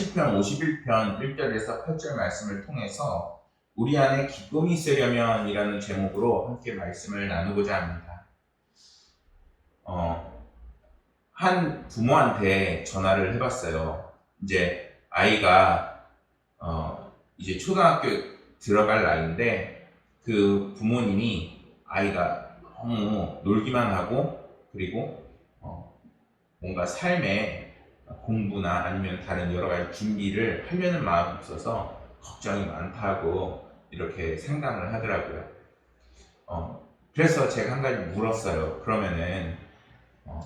시편 51편 1절에서 8절 말씀을 통해서 우리 안에 기쁨이 있으려면 이라는 제목으로 함께 말씀을 나누고자 합니다. 한 부모한테 전화를 해봤어요. 이제 아이가 이제 초등학교 들어갈 나이인데 그 부모님이 아이가 너무 놀기만 하고 그리고 뭔가 삶에 공부나 아니면 다른 여러 가지 준비를 하려는 마음이 없어서 걱정이 많다고 이렇게 상담을 하더라고요. 그래서 제가 한 가지 물었어요. 그러면은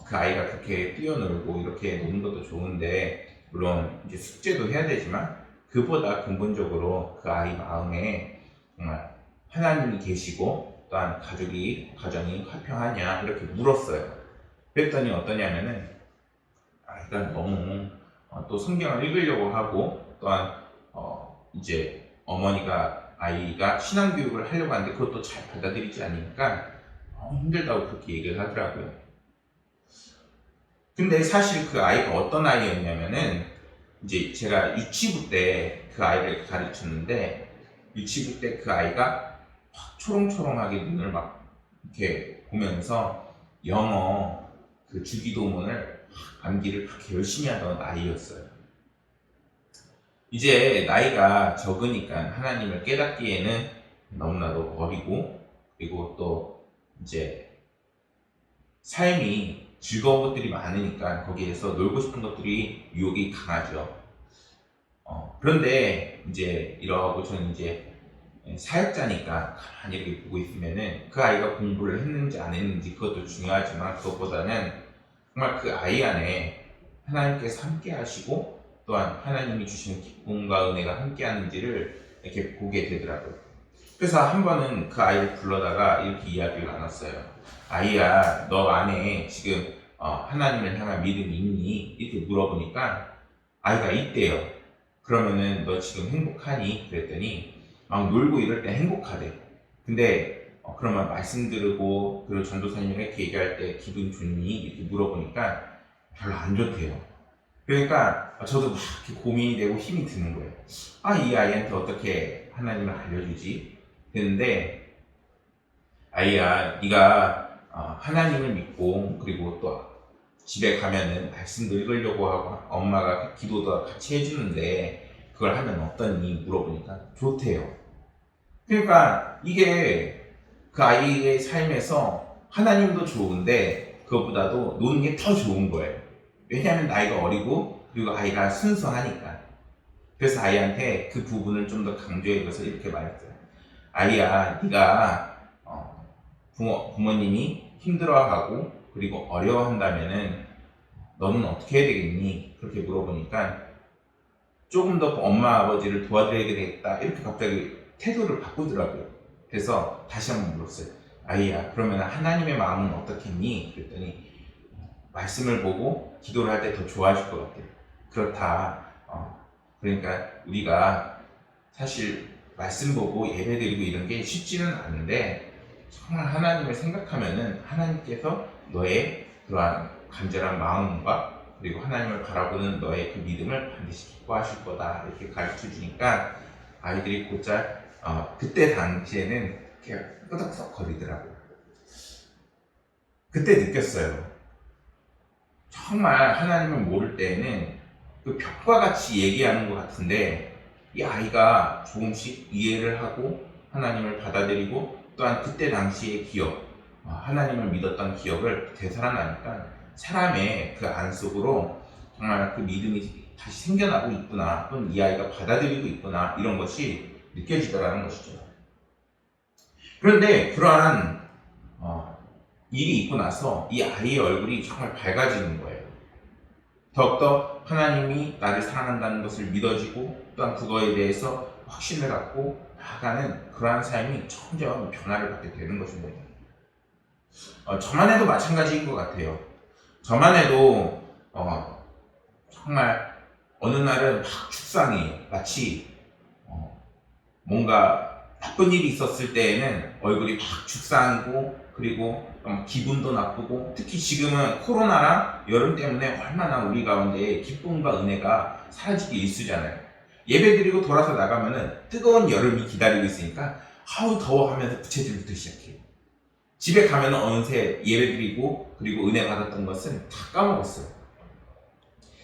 그 아이가 그렇게 뛰어놀고 이렇게 노는 것도 좋은데 물론 이제 숙제도 해야 되지만 그보다 근본적으로 그 아이 마음에 정말 하나님이 계시고 또한 가정이 화평하냐 이렇게 물었어요. 그랬더니 어떠냐면은 아이가 너무 또 성경을 읽으려고 하고 또한 이제 어머니가 아이가 신앙교육을 하려고 하는데 그것도 잘 받아들이지 않으니까 너무 힘들다고 그렇게 얘기를 하더라고요. 근데 사실 그 아이가 어떤 아이였냐면은 이제 제가 유치부 때 그 아이를 가르쳤는데 유치부 때 그 아이가 확 초롱초롱하게 눈을 막 이렇게 보면서 영어 그 주기도문을 암기를 그렇게 열심히 하던 아이였어요. 이제 나이가 적으니까 하나님을 깨닫기에는 너무나도 어리고 그리고 또 이제 삶이 즐거운 것들이 많으니까 거기에서 놀고 싶은 것들이 유혹이 강하죠. 그런데 이제 이러고 저는 이제 사역자니까 가만히 이렇게 보고 있으면은 그 아이가 공부를 했는지 안 했는지 그것도 중요하지만 그것보다는 정말 그 아이 안에 하나님께서 함께 하시고 또한 하나님이 주시는 기쁨과 은혜가 함께 하는지를 이렇게 보게 되더라고요. 그래서 한 번은 그 아이를 불러다가 이렇게 이야기를 나눴어요. 아이야, 너 안에 지금 하나님을 향한 믿음이 있니? 이렇게 물어보니까 아이가 있대요. 그러면은 너 지금 행복하니? 그랬더니 막 놀고 이럴 때 행복하대. 근데 그러면 말씀 들으고 그리고 전도사님이 이렇게 얘기할 때 기분 좋니? 이렇게 물어보니까 별로 안 좋대요. 그러니까 저도 막 이렇게 고민이 되고 힘이 드는 거예요. 이 아이한테 어떻게 하나님을 알려주지? 그런데 아이야, 네가 하나님을 믿고 그리고 또 집에 가면은 말씀도 읽으려고 하고 엄마가 기도도 같이 해주는데 그걸 하면 어떠니? 물어보니까 좋대요. 그러니까 이게 그 아이의 삶에서 하나님도 좋은데 그것보다도 노는 게 더 좋은 거예요. 왜냐하면 나이가 어리고 그리고 아이가 순수하니까. 그래서 아이한테 그 부분을 좀 더 강조해줘서 이렇게 말했어요. 아이야, 네가 부모님이 힘들어하고 그리고 어려워한다면은 너는 어떻게 해야 되겠니? 그렇게 물어보니까 조금 더 엄마 아버지를 도와드려야 되겠다 이렇게 갑자기 태도를 바꾸더라고요. 그래서 다시 한번 물었어요. 아이야, 그러면 하나님의 마음은 어떻겠니? 그랬더니 말씀을 보고 기도를 할 때 더 좋아하실 것 같아요. 그렇다. 그러니까 우리가 사실 말씀 보고 예배 드리고 이런 게 쉽지는 않은데 정말 하나님을 생각하면은 하나님께서 너의 그러한 간절한 마음과 그리고 하나님을 바라보는 너의 그 믿음을 반드시 기뻐하실 거다 이렇게 가르쳐 주니까 아이들이 곧잘 그때 당시에는 이렇게 끄덕끄덕 거리더라고요. 그때 느꼈어요. 정말 하나님을 모를 때에는 그 벽과 같이 얘기하는 것 같은데 이 아이가 조금씩 이해를 하고 하나님을 받아들이고 또한 그때 당시의 기억, 하나님을 믿었던 기억을 되살아나니까 사람의 그 안 속으로 정말 그 믿음이 다시 생겨나고 있구나 또는 이 아이가 받아들이고 있구나 이런 것이 느껴지더라는 것이죠. 그런데 그러한 일이 있고 나서 이 아이의 얼굴이 정말 밝아지는 거예요. 더욱더 하나님이 나를 사랑한다는 것을 믿어지고 또한 그거에 대해서 확신을 갖고 나아가는 그러한 삶이 점점 변화를 받게 되는 것입니다. 저만 해도 마찬가지인 것 같아요. 저만 해도 정말 어느 날은 막 축상이 마치 뭔가 나쁜 일이 있었을 때에는 얼굴이 확 죽상이고, 그리고 기분도 나쁘고, 특히 지금은 코로나랑 여름 때문에 얼마나 우리 가운데 기쁨과 은혜가 사라지기 일쑤잖아요. 예배드리고 돌아서 나가면은 뜨거운 여름이 기다리고 있으니까 아우 더워 하면서 부채질부터 시작해요. 집에 가면은 어느새 예배드리고 그리고 은혜 받았던 것은 다 까먹었어요.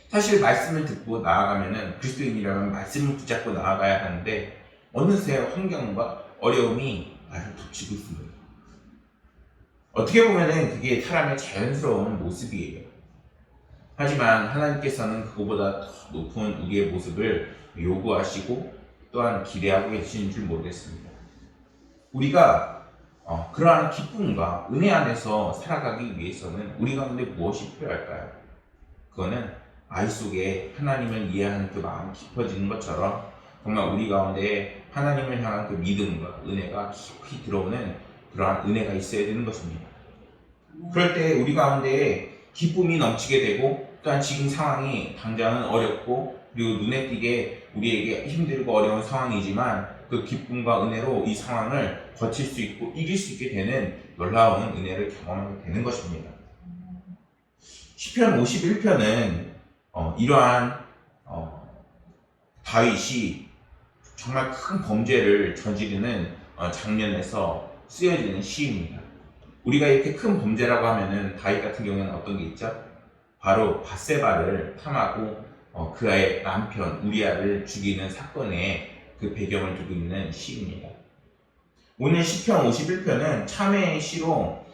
사실 말씀을 듣고 나아가면은 그리스도인이라면 말씀을 붙잡고 나아가야 하는데 어느새 환경과 어려움이 나를 덮치고 있습니다. 어떻게 보면은 그게 사람의 자연스러운 모습이에요. 하지만 하나님께서는 그거보다 더 높은 우리의 모습을 요구하시고 또한 기대하고 계시는 줄 모르겠습니다. 우리가 그러한 기쁨과 은혜 안에서 살아가기 위해서는 우리 가운데 무엇이 필요할까요? 그거는 아이 속에 하나님을 이해하는 그 마음이 깊어지는 것처럼 정말 우리 가운데 하나님을 향한 그 믿음과 은혜가 깊이 들어오는 그러한 은혜가 있어야 되는 것입니다. 그럴 때 우리 가운데 기쁨이 넘치게 되고 또한 지금 상황이 당장은 어렵고 그리고 눈에 띄게 우리에게 힘들고 어려운 상황이지만 그 기쁨과 은혜로 이 상황을 버틸 수 있고 이길 수 있게 되는 놀라운 은혜를 경험하게 되는 것입니다. 시편 51편은 이러한 다윗이 정말 큰 범죄를 저지르는 장면에서 쓰여지는 시입니다. 우리가 이렇게 큰 범죄라고 하면은 다윗 같은 경우에는 어떤 게 있죠? 바로 밧세바를 탐하고 그 아이의 남편 우리아를 죽이는 사건의 그 배경을 두고 있는 시입니다. 오늘 시편 51편은 참회의 시로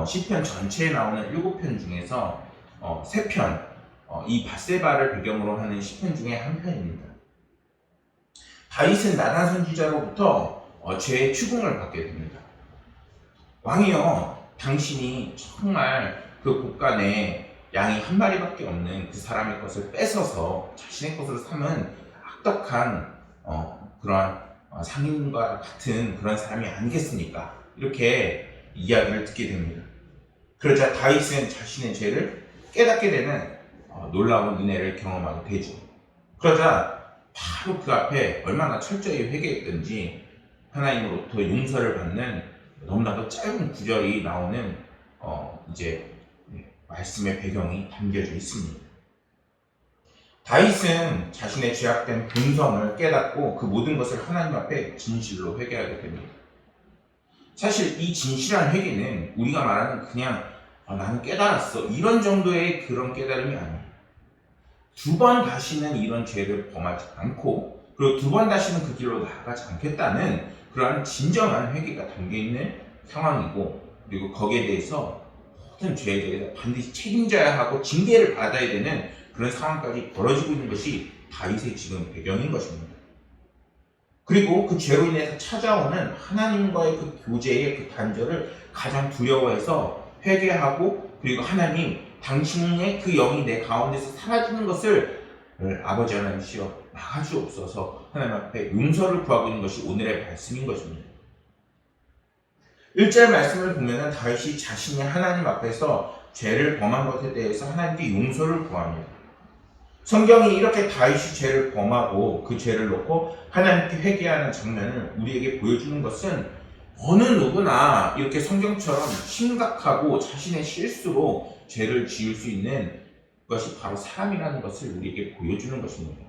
시편 전체에 나오는 7편 중에서 3편, 이 밧세바를 배경으로 하는 시편 중에 한 편입니다. 다윗은 나단 선지자로부터 죄의 추궁을 받게 됩니다. 왕이여, 당신이 정말 그 곳간에 양이 한 마리밖에 없는 그 사람의 것을 뺏어서 자신의 것으로 삼은 악독한 그러한 상인과 같은 그런 사람이 아니겠습니까? 이렇게 이야기를 듣게 됩니다. 그러자 다윗은 자신의 죄를 깨닫게 되는 놀라운 은혜를 경험하게 되죠. 그러자 바로 그 앞에 얼마나 철저히 회개했던지 하나님으로부터 용서를 받는 너무나도 짧은 구절이 나오는 이제 말씀의 배경이 담겨져 있습니다. 다윗은 자신의 죄악된 본성을 깨닫고 그 모든 것을 하나님 앞에 진실로 회개하게 됩니다. 사실 이 진실한 회개는 우리가 말하는 그냥 나는 깨달았어 이런 정도의 그런 깨달음이 아니에요. 2번 다시는 이런 죄를 범하지 않고 그리고 2번 다시는 그 길로 나아가지 않겠다는 그러한 진정한 회개가 담겨있는 상황이고 그리고 거기에 대해서 모든 죄에 대해서 반드시 책임져야 하고 징계를 받아야 되는 그런 상황까지 벌어지고 있는 것이 다윗의 지금 배경인 것입니다. 그리고 그 죄로 인해서 찾아오는 하나님과의 그 교제의 그 단절을 가장 두려워해서 회개하고 그리고 하나님 당신의 그 영이 내 가운데서 사라지는 것을 아버지 하나님이시여 막아주옵소서 하나님 앞에 용서를 구하고 있는 것이 오늘의 말씀인 것입니다. 1절 말씀을 보면 다윗이 자신이 하나님 앞에서 죄를 범한 것에 대해서 하나님께 용서를 구합니다. 성경이 이렇게 다윗이 죄를 범하고 그 죄를 놓고 하나님께 회개하는 장면을 우리에게 보여주는 것은 어느 누구나 이렇게 성경처럼 심각하고 자신의 실수로 죄를 지을 수 있는 것이 바로 사람이라는 것을 우리에게 보여주는 것입니다.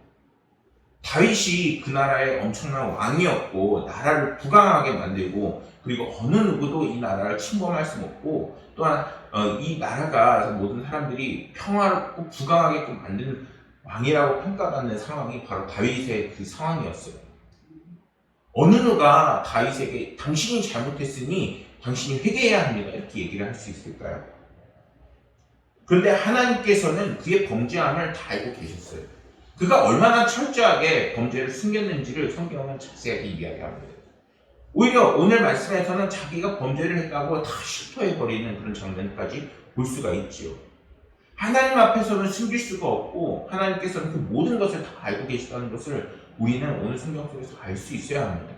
다윗이 그 나라의 엄청난 왕이었고 나라를 부강하게 만들고 그리고 어느 누구도 이 나라를 침범할 수 없고 또한 이 나라가 모든 사람들이 평화롭고 부강하게끔 만드는 왕이라고 평가받는 상황이 바로 다윗의 그 상황이었어요. 어느 누가 다윗에게 당신이 잘못했으니 당신이 회개해야 합니다 이렇게 얘기를 할 수 있을까요? 그런데 하나님께서는 그의 범죄함을 다 알고 계셨어요. 그가 얼마나 철저하게 범죄를 숨겼는지를 성경은 자세하게 이야기합니다. 오히려 오늘 말씀에서는 자기가 범죄를 했다고 다 실토해버리는 그런 장면까지 볼 수가 있지요. 하나님 앞에서는 숨길 수가 없고 하나님께서는 그 모든 것을 다 알고 계시다는 것을 우리는 오늘 성경 속에서 알 수 있어야 합니다.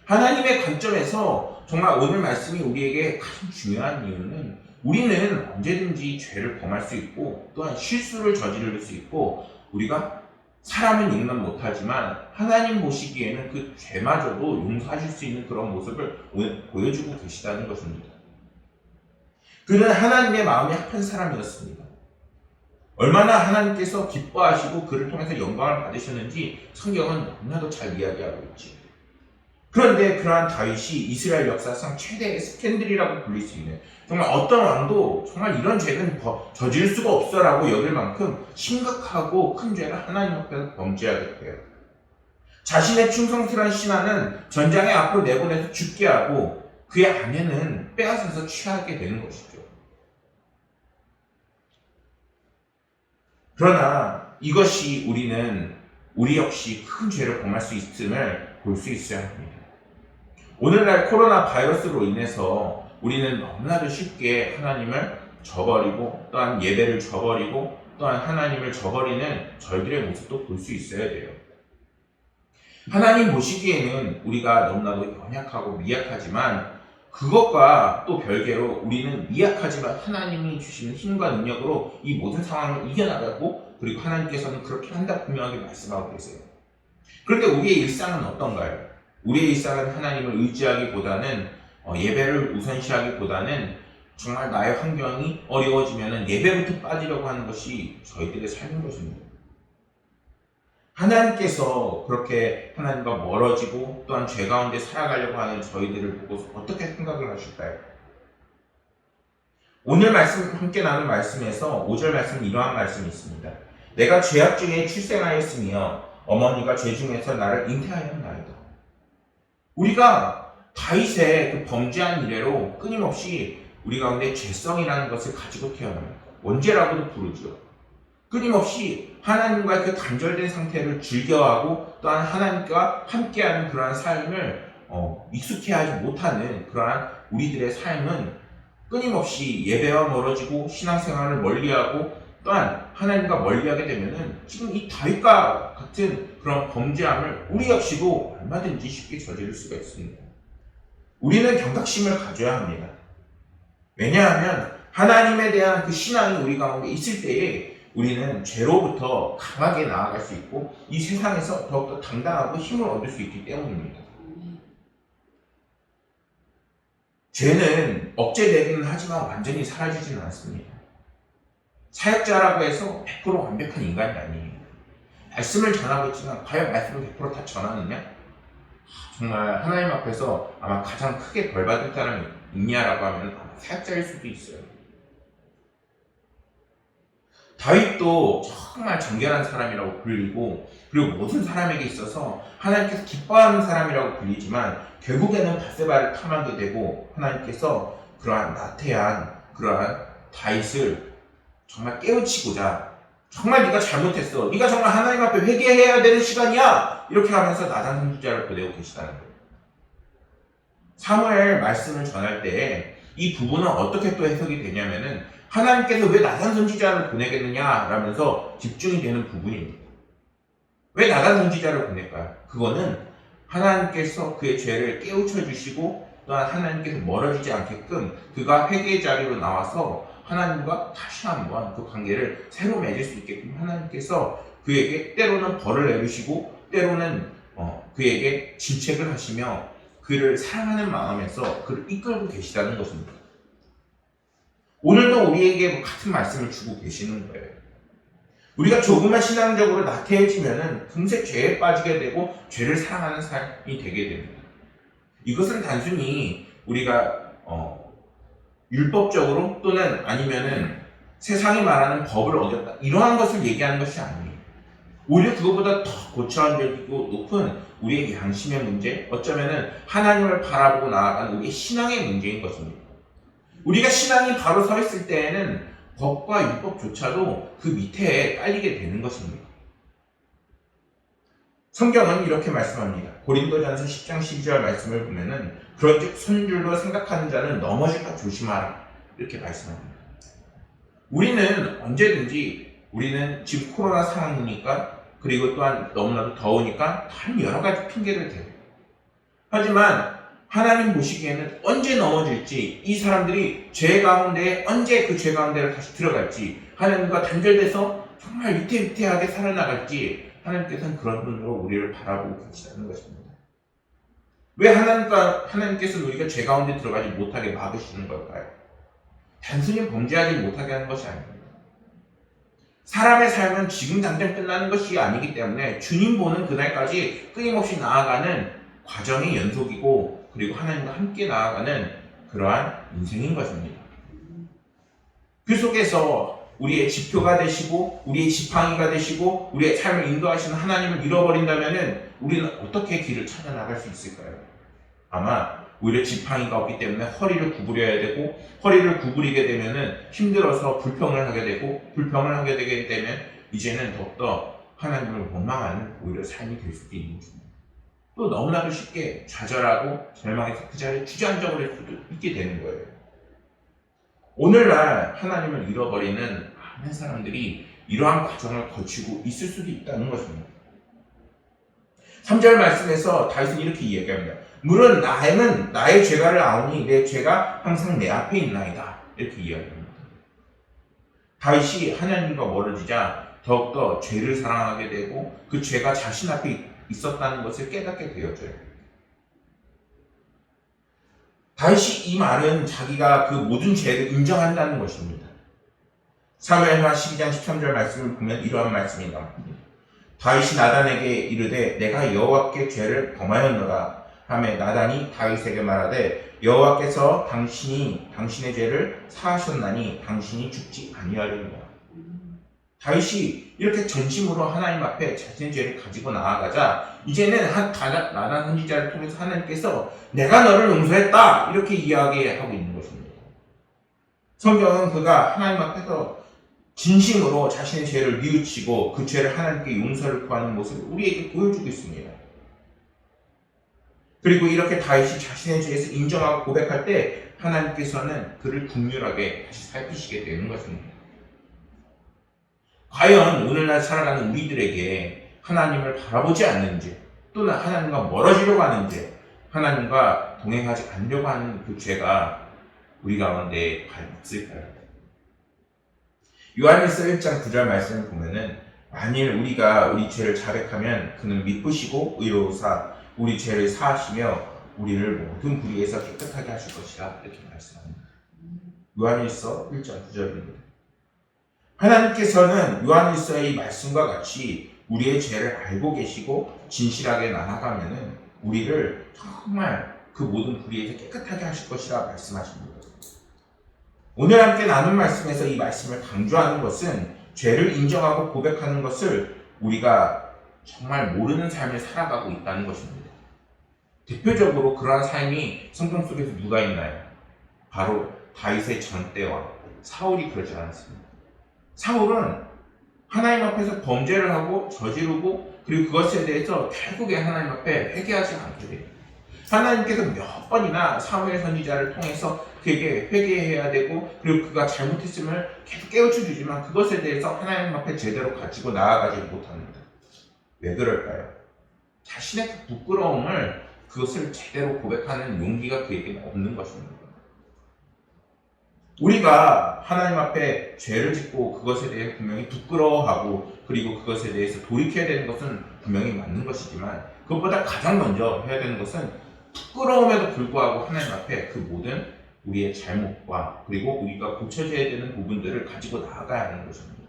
하나님의 관점에서 정말 오늘 말씀이 우리에게 가장 중요한 이유는 우리는 언제든지 죄를 범할 수 있고 또한 실수를 저지를 수 있고 우리가 사람은 용납 못하지만 하나님 보시기에는 그 죄마저도 용서하실 수 있는 그런 모습을 오늘 보여주고 계시다는 것입니다. 그는 하나님의 마음에 합한 사람이었습니다. 얼마나 하나님께서 기뻐하시고 그를 통해서 영광을 받으셨는지 성경은 너무나도 잘 이야기하고 있지. 그런데 그러한 다윗이 이스라엘 역사상 최대의 스캔들이라고 불릴 수 있는, 정말 어떤 왕도 정말 이런 죄는 저질 수가 없어라고 여길 만큼 심각하고 큰 죄를 하나님 앞에서 범죄하게 돼요. 자신의 충성스러운 신하는 전장의 앞으로 내보내서 죽게 하고 그의 아내는 빼앗아서 취하게 되는 것이죠. 그러나 이것이 우리 역시 큰 죄를 범할 수 있음을 볼 수 있어야 합니다. 오늘날 코로나 바이러스로 인해서 우리는 너무나도 쉽게 하나님을 저버리고 또한 예배를 저버리고 또한 하나님을 저버리는 저희들의 모습도 볼 수 있어야 돼요. 하나님 보시기에는 우리가 너무나도 연약하고 미약하지만 그것과 또 별개로 우리는 미약하지만 하나님이 주시는 힘과 능력으로 이 모든 상황을 이겨나가고, 그리고 하나님께서는 그렇게 한다 분명하게 말씀하고 계세요. 그런데 우리의 일상은 어떤가요? 우리의 일상은 하나님을 의지하기보다는 예배를 우선시하기보다는 정말 나의 환경이 어려워지면 예배부터 빠지려고 하는 것이 저희들의 삶인 것입니다. 하나님께서 그렇게 하나님과 멀어지고 또한 죄 가운데 살아가려고 하는 저희들을 보고 어떻게 생각을 하실까요? 오늘 말씀 함께 나눈 말씀에서 5절 말씀은 이러한 말씀이 있습니다. 내가 죄악 중에 출생하였으며 어머니가 죄 중에서 나를 잉태하였나이다. 우리가 다윗의 그 범죄한 이래로 끊임없이 우리 가운데 죄성이라는 것을 가지고 태어납니다. 원죄라고도 부르죠. 끊임없이 하나님과 그 단절된 상태를 즐겨하고 또한 하나님과 함께하는 그러한 삶을 익숙해하지 못하는 그러한 우리들의 삶은 끊임없이 예배와 멀어지고 신앙생활을 멀리하고 또한 하나님과 멀리하게 되면은 지금 이 다윗과 같은 그런 범죄함을 우리 역시도 얼마든지 쉽게 저지를 수가 있습니다. 우리는 경각심을 가져야 합니다. 왜냐하면 하나님에 대한 그 신앙이 우리 가운데 있을 때에 우리는 죄로부터 강하게 나아갈 수 있고 이 세상에서 더욱더 당당하고 힘을 얻을 수 있기 때문입니다. 죄는 억제되기는 하지만 완전히 사라지지는 않습니다. 사역자라고 해서 100% 완벽한 인간이 아니에요. 말씀을 전하고 있지만 과연 말씀을 100% 다 전하느냐? 정말 하나님 앞에서 아마 가장 크게 벌받을 사람이 있냐라고 하면 아마 사역자일 수도 있어요. 다윗도 정말 정결한 사람이라고 불리고 그리고 모든 사람에게 있어서 하나님께서 기뻐하는 사람이라고 불리지만 결국에는 밧세바를 탐하게 되고 하나님께서 그러한 나태한 그러한 다윗을 정말 깨우치고자 정말 네가 잘못했어. 네가 정말 하나님 앞에 회개해야 되는 시간이야. 이렇게 하면서 나단 선지자를 보내고 계시다는 거예요. 사무엘 말씀을 전할 때 이 부분은 어떻게 또 해석이 되냐면은 하나님께서 왜 나단 선지자를 보내겠느냐라면서 집중이 되는 부분입니다. 왜 나단 선지자를 보낼까요? 그거는 하나님께서 그의 죄를 깨우쳐 주시고 또한 하나님께서 멀어지지 않게끔 그가 회개의 자리로 나와서 하나님과 다시 한번 그 관계를 새로 맺을 수 있게끔 하나님께서 그에게 때로는 벌을 내리시고 때로는 그에게 질책을 하시며 그를 사랑하는 마음에서 그를 이끌고 계시다는 것입니다. 오늘도 우리에게 같은 말씀을 주고 계시는 거예요. 우리가 조금만 신앙적으로 나태해지면은 금세 죄에 빠지게 되고 죄를 사랑하는 삶이 되게 됩니다. 이것은 단순히 우리가 율법적으로 또는 아니면은 세상이 말하는 법을 어겼다 이러한 것을 얘기하는 것이 아니에요. 오히려 그것보다 더 고차원적이고 높은 우리의 양심의 문제, 어쩌면은 하나님을 바라보고 나아가는 우리의 신앙의 문제인 것입니다. 우리가 신앙이 바로 서 있을 때에는 법과 율법조차도 그 밑에 깔리게 되는 것입니다. 성경은 이렇게 말씀합니다. 고린도전서 10장 12절 말씀을 보면은 그런즉 손줄로 생각하는 자는 넘어질까 조심하라 이렇게 말씀합니다. 우리는 언제든지 우리는 지금 코로나 상황이니까 그리고 또한 너무나도 더우니까 다른 여러 가지 핑계를 대요. 하지만 하나님 보시기에는 언제 넘어질지 이 사람들이 죄 가운데 언제 그 죄 가운데를 다시 들어갈지 하나님과 단절돼서 정말 위태위태하게 살아나갈지 하나님께서는 그런 눈으로 우리를 바라보고 계시다는 것입니다. 왜 하나님께서는 우리가 죄 가운데 들어가지 못하게 막으시는 걸까요? 단순히 범죄하지 못하게 하는 것이 아닙니다. 사람의 삶은 지금 당장 끝나는 것이 아니기 때문에 주님 보는 그날까지 끊임없이 나아가는 과정의 연속이고, 그리고 하나님과 함께 나아가는 그러한 인생인 것입니다. 그 속에서 우리의 지표가 되시고 우리의 지팡이가 되시고 우리의 삶을 인도하시는 하나님을 잃어버린다면 우리는 어떻게 길을 찾아 나갈 수 있을까요? 아마 오히려 지팡이가 없기 때문에 허리를 구부려야 되고, 허리를 구부리게 되면 힘들어서 불평을 하게 되고, 불평을 하게 되게 되면 이제는 더욱더 하나님을 원망하는 오히려 삶이 될 수도 있는 것입니다. 또 너무나도 쉽게 좌절하고 절망해서 그 자리에 주저앉아 버릴 수도 있게 되는 거예요. 오늘날 하나님을 잃어버리는 많은 사람들이 이러한 과정을 거치고 있을 수도 있다는 것입니다. 3절 말씀에서 다윗은 이렇게 이야기합니다. 물은 나의 죄가를 아오니 내 죄가 항상 내 앞에 있나이다. 이렇게 이야기합니다. 다윗이 하나님과 멀어지자 더욱더 죄를 사랑하게 되고 그 죄가 자신 앞에 있었다는 것을 깨닫게 되었죠. 다윗이 이 말은 자기가 그 모든 죄를 인정한다는 것입니다. 사무엘하 12장 13절 말씀을 보면 이러한 말씀이 나옵니다. 다윗이 나단에게 이르되 내가 여호와께 죄를 범하였노라 하매 나단이 다윗에게 말하되 여호와께서 당신의 죄를 사하셨나니 당신이 죽지 아니하리로다. 다윗이 이렇게 전심으로 하나님 앞에 자신의 죄를 가지고 나아가자 이제는 나단 선지자를 통해서 하나님께서 내가 너를 용서했다 이렇게 이야기하고 있는 것입니다. 성경은 그가 하나님 앞에서 진심으로 자신의 죄를 뉘우치고 그 죄를 하나님께 용서를 구하는 모습을 우리에게 보여주고 있습니다. 그리고 이렇게 다윗이 자신의 죄에서 인정하고 고백할 때 하나님께서는 그를 긍휼하게 다시 살피시게 되는 것입니다. 과연 오늘날 살아가는 우리들에게 하나님을 바라보지 않는지, 또는 하나님과 멀어지려고 하는지, 하나님과 동행하지 않으려고 하는 그 죄가 우리 가운데 과연 있을까요? 요한일서 1장 9절 말씀을 보면은 만일 우리가 우리 죄를 자백하면 그는 미쁘시고 의로우사 우리 죄를 사하시며 우리를 모든 불의에서 깨끗하게 하실 것이라 이렇게 말씀합니다. 요한일서 1장 9절입니다. 하나님께서는 요한일서의 이 말씀과 같이 우리의 죄를 알고 계시고 진실하게 나아가면은 우리를 정말 그 모든 불의에서 깨끗하게 하실 것이라 말씀하십니다. 오늘 함께 나눈 말씀에서 이 말씀을 강조하는 것은 죄를 인정하고 고백하는 것을 우리가 정말 모르는 삶을 살아가고 있다는 것입니다. 대표적으로 그러한 삶이 성경 속에서 누가 있나요? 바로 다윗의 전대왕 사울이 그러지 않았습니다. 사울은 하나님 앞에서 범죄를 하고 저지르고 그리고 그것에 대해서 결국에 하나님 앞에 회개하지 않게 돼요. 하나님께서 몇 번이나 사무엘 선지자를 통해서 그에게 회개해야 되고 그리고 그가 잘못했음을 계속 깨우쳐 주지만 그것에 대해서 하나님 앞에 제대로 가지고 나아가지 못합니다. 왜 그럴까요? 자신의 그 부끄러움을 그것을 제대로 고백하는 용기가 그에게 없는 것입니다. 우리가 하나님 앞에 죄를 짓고 그것에 대해 분명히 부끄러워하고 그리고 그것에 대해서 돌이켜야 되는 것은 분명히 맞는 것이지만 그것보다 가장 먼저 해야 되는 것은 부끄러움에도 불구하고 하나님 앞에 그 모든 우리의 잘못과 그리고 우리가 고쳐져야 되는 부분들을 가지고 나아가야 하는 것입니다.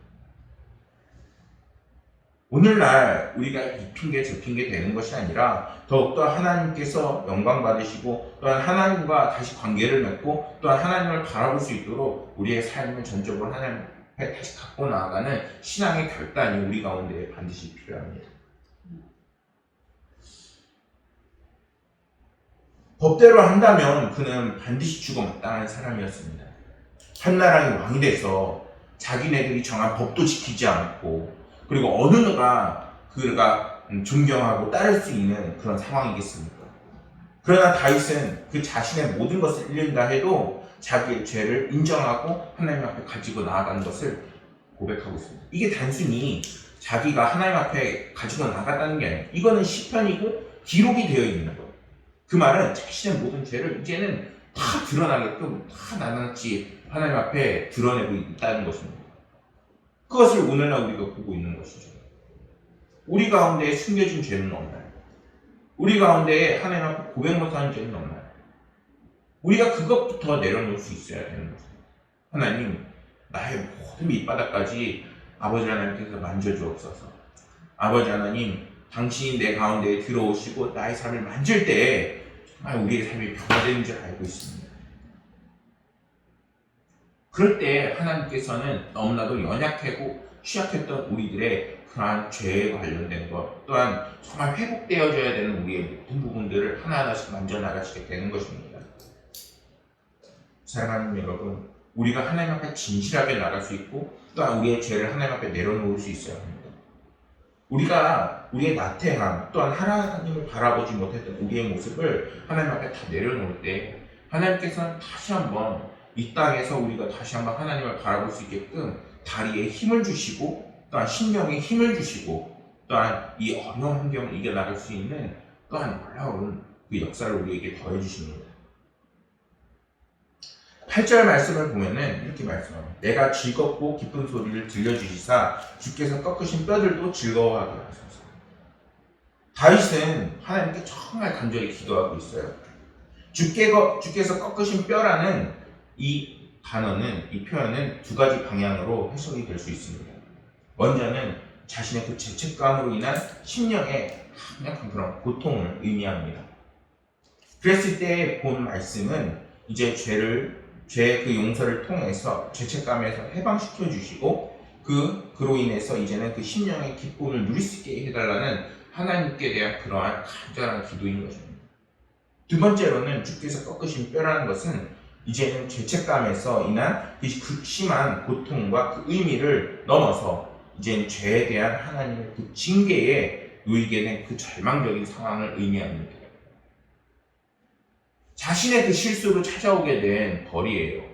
오늘날 우리가 이 핑계 저 핑계 되는 것이 아니라 더욱더 하나님께서 영광 받으시고 또한 하나님과 다시 관계를 맺고 또한 하나님을 바라볼 수 있도록 우리의 삶을 전적으로 하나님 앞에 다시 갖고 나아가는 신앙의 결단이 우리 가운데 반드시 필요합니다. 법대로 한다면 그는 반드시 죽어 마땅한 사람이었습니다. 한나라의 왕이 돼서 자기네들이 정한 법도 지키지 않고 그리고 어느 누가 그가 존경하고 따를 수 있는 그런 상황이겠습니까? 그러나 다윗은 그 자신의 모든 것을 잃는다 해도 자기의 죄를 인정하고 하나님 앞에 가지고 나아가는 것을 고백하고 있습니다. 이게 단순히 자기가 하나님 앞에 가지고 나갔다는 게 아니에요. 이거는 시편이고 기록이 되어 있는 거예요. 그 말은 자신의 모든 죄를 이제는 다 드러나게끔 다 낱낱이 하나님 앞에 드러내고 있다는 것입니다. 그것을 오늘날 우리가 보고 있는 것이죠. 우리 가운데 숨겨진 죄는 없나요? 우리 가운데 하나님 앞에 고백 못하는 죄는 없나요? 우리가 그것부터 내려놓을 수 있어야 되는 거죠. 하나님, 나의 모든 밑바닥까지 아버지 하나님께서 만져주옵소서. 아버지 하나님, 당신이 내 가운데 들어오시고 나의 삶을 만질 때 정말 우리의 삶이 변화되는 줄 알고 있습니다. 그럴 때 하나님께서는 너무나도 연약하고 취약했던 우리들의 그러한 죄에 관련된 것, 또한 정말 회복되어져야 되는 우리의 모든 부분들을 하나하나씩 만져나가시게 되는 것입니다. 사랑하는 여러분, 우리가 하나님 앞에 진실하게 나갈 수 있고 또한 우리의 죄를 하나님 앞에 내려놓을 수 있어야 합니다. 우리가 우리의 나태함, 또한 하나님을 바라보지 못했던 우리의 모습을 하나님 앞에 다 내려놓을 때 하나님께서는 다시 한번 이 땅에서 우리가 다시 한번 하나님을 바라볼 수 있게끔 다리에 힘을 주시고 또한 심령에 힘을 주시고 또한 이 어려운 환경을 이겨나갈 수 있는 또한 놀라운 그 역사를 우리에게 더해 주십니다. 8절 말씀을 보면은 이렇게 말씀합니다. 내가 즐겁고 기쁜 소리를 들려주시사 주께서 꺾으신 뼈들도 즐거워하게 하소서. 다윗은 하나님께 정말 간절히 기도하고 있어요. 주께서 꺾으신 뼈라는 이 단어는, 이 표현은 두 가지 방향으로 해석이 될 수 있습니다. 먼저는 자신의 그 죄책감으로 인한 심령의 강력한 그런 고통을 의미합니다. 그랬을 때 본 말씀은 이제 죄의 그 용서를 통해서 죄책감에서 해방시켜 주시고 그로 인해서 이제는 그 심령의 기쁨을 누릴 수 있게 해달라는 하나님께 대한 그러한 간절한 기도인 것입니다. 두 번째로는 주께서 꺾으신 뼈라는 것은 이제는 죄책감에서 인한 그 극심한 고통과 그 의미를 넘어서 이제는 죄에 대한 하나님의 그 징계에 놓이게 된 그 절망적인 상황을 의미합니다. 자신의 그 실수로 찾아오게 된 벌이에요.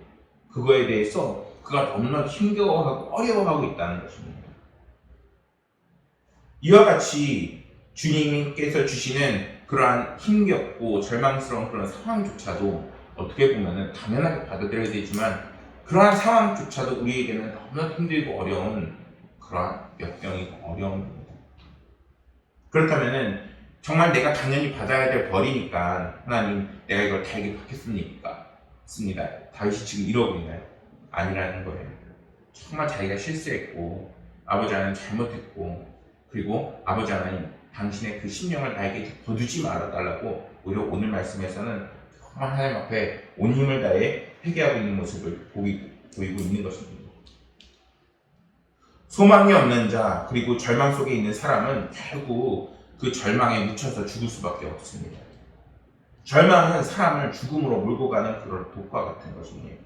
그거에 대해서 그가 너무나 힘겨워하고 어려워하고 있다는 것입니다. 이와 같이 주님께서 주시는 그러한 힘겹고 절망스러운 그런 상황조차도 어떻게 보면 당연하게 받아들여야 되지만 그러한 상황조차도 우리에게는 너무나 힘들고 어려운 그러한 역경이고 어려운 겁니다. 그렇다면 정말 내가 당연히 받아야 될 벌이니까 하나님 내가 이걸 달게 받겠습니까? 습니다. 다윗이 지금 이러고 있나요? 아니라는 거예요. 정말 자기가 실수했고 아버지 하나님 잘못했고 그리고 아버지 하나님 당신의 그 심령을 나에게 거두지 말아달라고 오히려 오늘 말씀에서는 정말 하나님 앞에 온 힘을 다해 회개하고 있는 모습을 보이고 있는 것입니다. 소망이 없는 자 그리고 절망 속에 있는 사람은 결국 그 절망에 묻혀서 죽을 수밖에 없습니다. 절망은 사람을 죽음으로 몰고 가는 그런 독과 같은 것입니다.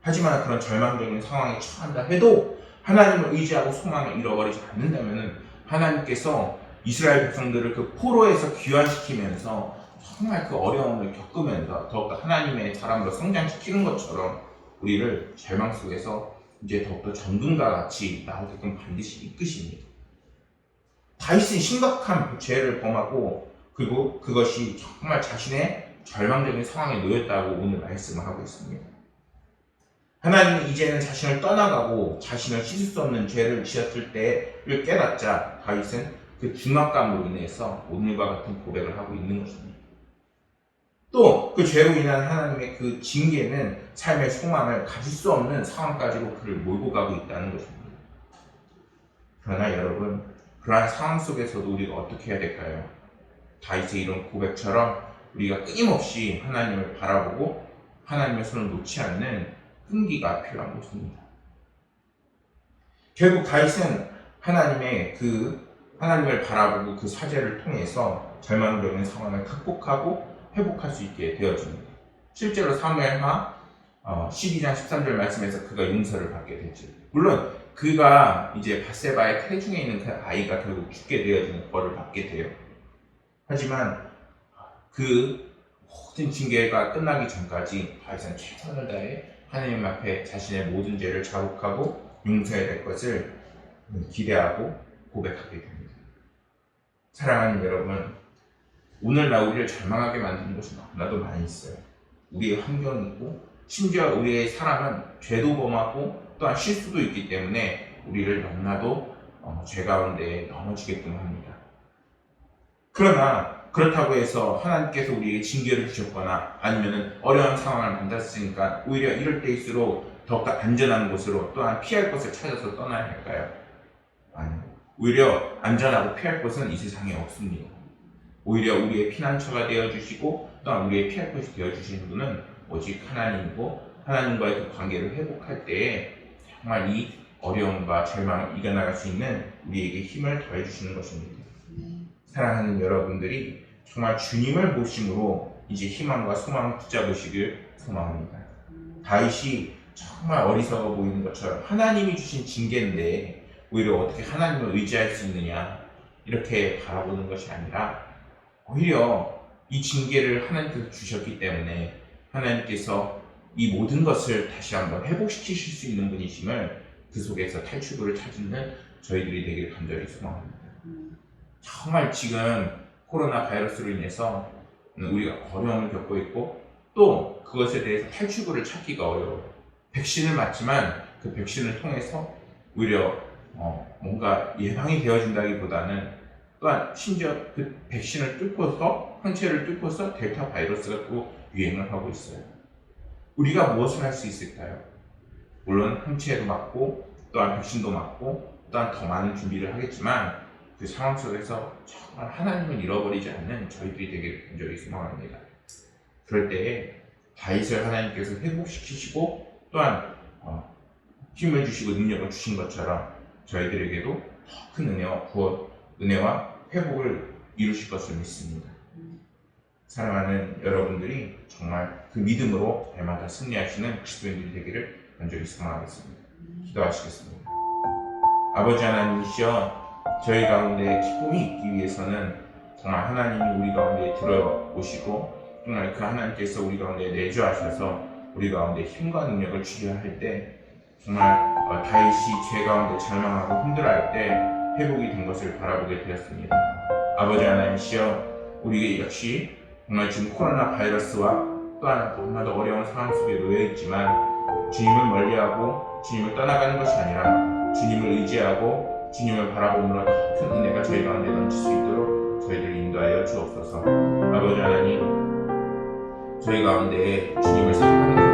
하지만 그런 절망적인 상황에 처한다 해도 하나님을 의지하고 소망을 잃어버리지 않는다면 하나님께서 이스라엘 백성들을 그 포로에서 귀환시키면서 정말 그 어려움을 겪으면서 더욱더 하나님의 사람으로 성장시키는 것처럼 우리를 절망 속에서 이제 더욱더 정금과 같이 나오게끔 반드시 이끄십니다. 다윗은 심각한 죄를 범하고 그리고 그것이 정말 자신의 절망적인 상황에 놓였다고 오늘 말씀을 하고 있습니다. 하나님은 이제는 자신을 떠나가고 자신을 씻을 수 없는 죄를 지었을 때를 깨닫자 다윗은 그 중압감으로 인해서 오늘과 같은 고백을 하고 있는 것입니다. 또 그 죄로 인한 하나님의 그 징계는 삶의 소망을 가질 수 없는 상황까지로 그를 몰고 가고 있다는 것입니다. 그러나 여러분, 그러한 상황 속에서도 우리가 어떻게 해야 될까요? 다윗의 이런 고백처럼 우리가 끊임없이 하나님을 바라보고 하나님의 손을 놓지 않는 끈기가 필요한 것입니다. 결국 다윗은 하나님을 바라보고 그 사죄를 통해서 절망적인 상황을 극복하고 회복할 수 있게 되어집니다. 실제로 사무엘하 12장 13절 말씀에서 그가 용서를 받게 됐죠. 물론 그가 이제 밧세바의 태중에 있는 그 아이가 결국 죽게 되어지는 벌을 받게 돼요. 하지만 그 모든 징계가 끝나기 전까지 다윗은 최선을 다해 하나님 앞에 자신의 모든 죄를 자복하고 용서해야 될 것을 기대하고 고백하게 됩니다. 사랑하는 여러분, 오늘날 우리를 절망하게 만드는 것이 너무나도 많이 있어요. 우리의 환경이 있고 심지어 우리의 사람은 죄도 범하고 또한 실수도 있기 때문에 우리를 너무나도 죄 가운데 넘어지게끔 합니다. 그러나 그렇다고 해서 하나님께서 우리에게 징계를 주셨거나 아니면 어려운 상황을 만났으니까 오히려 이럴 때일수록 더욱더 안전한 곳으로 또한 피할 것을 찾아서 떠나야 할까요? 아니요. 오히려 안전하고 피할 곳은 이 세상에 없습니다. 오히려 우리의 피난처가 되어주시고 또한 우리의 피할 곳이 되어주시는 분은 오직 하나님이고 하나님과의 그 관계를 회복할 때에 정말 이 어려움과 절망을 이겨나갈 수 있는 우리에게 힘을 더해주시는 것입니다. 사랑하는 여러분들이 정말 주님을 보심으로 이제 희망과 소망을 붙잡으시길 소망합니다. 다윗이 정말 어리석어 보이는 것처럼 하나님이 주신 징계인데 오히려 어떻게 하나님을 의지할 수 있느냐 이렇게 바라보는 것이 아니라 오히려 이 징계를 하나님께서 주셨기 때문에 하나님께서 이 모든 것을 다시 한번 회복시키실 수 있는 분이심을 그 속에서 탈출구를 찾는 저희들이 되기를 간절히 소망합니다. 정말 지금 코로나 바이러스로 인해서 우리가 어려움을 겪고 있고 또 그것에 대해서 탈출구를 찾기가 어려워요. 백신을 맞지만 그 백신을 통해서 오히려 뭔가 예방이 되어진다기보다는 또한 심지어 그 백신을 뚫고서 항체를 뚫고서 델타 바이러스가 또 유행을 하고 있어요. 우리가 무엇을 할 수 있을까요? 물론 항체도 맞고 또한 백신도 맞고 또한 더 많은 준비를 하겠지만 그 상황 속에서 정말 하나님을 잃어버리지 않는 저희들이 되기를 간절히 소망합니다. 그럴 때에 다윗을 하나님께서 회복시키시고 또한 힘을 주시고 능력을 주신 것처럼 저희들에게도 더 큰 은혜와 회복을 이루실 것을 믿습니다. 사랑하는 여러분들이 정말 그 믿음으로 날마다 승리하시는 그리스도인들이 되기를 간절히 소망하겠습니다. 기도하시겠습니다. 아버지 하나님이시여, 저희 가운데 기쁨이 있기 위해서는 정말 하나님이 우리 가운데 들어오시고 정말 그 하나님께서 우리 가운데 내주하셔서 우리 가운데 힘과 능력을 주려 할 때 정말 다윗이 죄 가운데 절망하고 힘들어할 때 회복이 된 것을 바라보게 되었습니다. 아버지 하나님이시여, 우리 역시 정말 지금 코로나 바이러스와 또한 너무나도 어려운 상황 속에 놓여 있지만 주님을 멀리하고 주님을 떠나가는 것이 아니라 주님을 의지하고 주님을 바라보므로 더 큰 은혜가 저희 가운데 넘칠 수 있도록 저희를 인도하여 주옵소서. 아버지 하나님, 저희 가운데 주님을 사랑하는